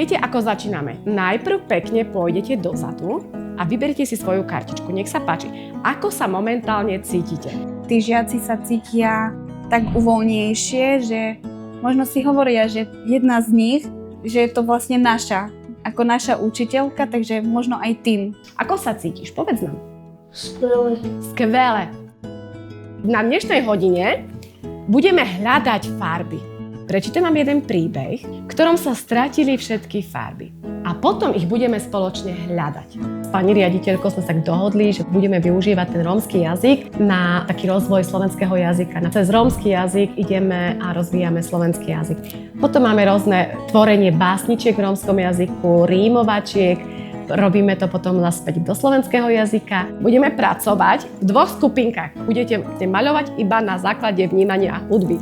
Viete, ako začíname? Najprv pekne pôjdete dozadu a vyberiete si svoju kartičku. Nech sa páči. Ako sa momentálne cítite? Tí žiaci sa cítia tak uvoľnejšie, že možno si hovoria, že jedna z nich, že je to vlastne naša, ako naša učiteľka, takže možno aj tým. Ako sa cítiš? Povedz nám. Skvelé. Skvelé. Na dnešnej hodine budeme hľadať farby. Prečítam vám jeden príbeh, v ktorom sa stratili všetky farby. A potom ich budeme spoločne hľadať. S pani riaditeľkou sme sa dohodli, že budeme využívať ten rómsky jazyk na taký rozvoj slovenského jazyka. Cez rómsky jazyk ideme a rozvíjame slovenský jazyk. Potom máme rôzne tvorenie básničiek v rómskom jazyku, rímovačiek. Robíme to potom naspäť do slovenského jazyka. Budeme pracovať v dvoch skupinkách. Budete maľovať iba na základe vnímania hudby.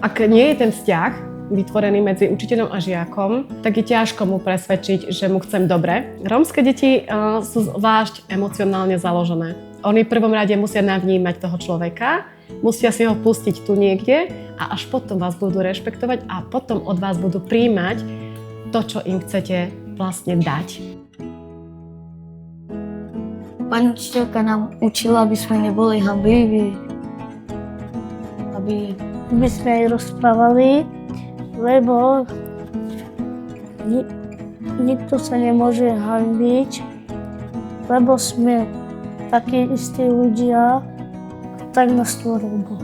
Ak nie je ten vzťah vytvorený medzi učiteľom a žiakom, tak je ťažko mu presvedčiť, že mu chcem dobre. Rómske deti sú zvlášť emocionálne založené. Oni v prvom rade musia navnímať toho človeka, musia si ho pustiť tu niekde a až potom vás budú rešpektovať a potom od vás budú prijímať to, čo im chcete vlastne dať. Pani učiteľka nám učila, aby sme neboli hanbliví, aby sme aj rozprávali, lebo nikto sa nemôže hanbiť, lebo sme takí istí ľudia, tak nás stvoril Boh.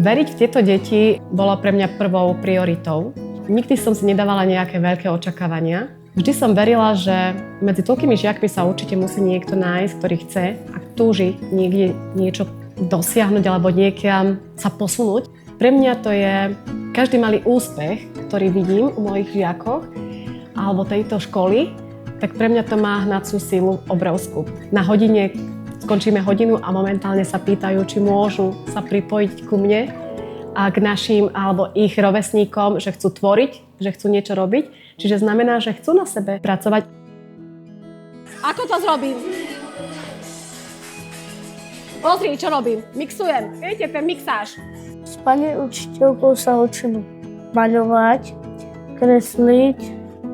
Veriť v tieto deti bolo pre mňa prvou prioritou. Nikdy som si nedávala nejaké veľké očakávania. Vždy som verila, že medzi toľkými žiakmi sa určite musí niekto nájsť, ktorý chce a túži niekde niečo dosiahnuť alebo niekam sa posunúť. Pre mňa to je každý malý úspech, ktorý vidím u mojich žiakov alebo tejto školy, tak pre mňa to má hnaciu silu obrovskú. Na hodine skončíme hodinu a momentálne sa pýtajú, či môžu sa pripojiť ku mne a k našim alebo ich rovesníkom, že chcú tvoriť, že chcú niečo robiť. Čiže znamená, že chcú na sebe pracovať. Ako to zrobím? Pozri, čo robím. Mixujem. Viete, ten mixáž. S pani učiteľkou sa učíme maľovať, kresliť.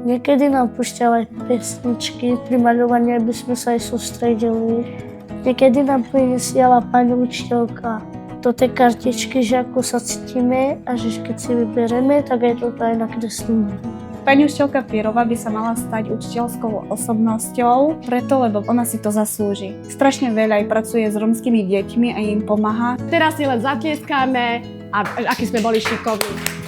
Niekedy nám púšťali pesničky pri maľovaní, aby sme sa aj sústredili. Niekedy nám priniesla pani učiteľka do tej kartičky, že ako sa cítime a že keď si vyberieme, tak aj toto aj nakreslíme. Pani učiteľka Pierová by sa mala stať učiteľskou osobnosťou, preto, lebo ona si to zaslúži. Strašne veľa aj pracuje s rómskymi deťmi a im pomáha. Teraz si len zatlieskáme a aký sme boli šikovní.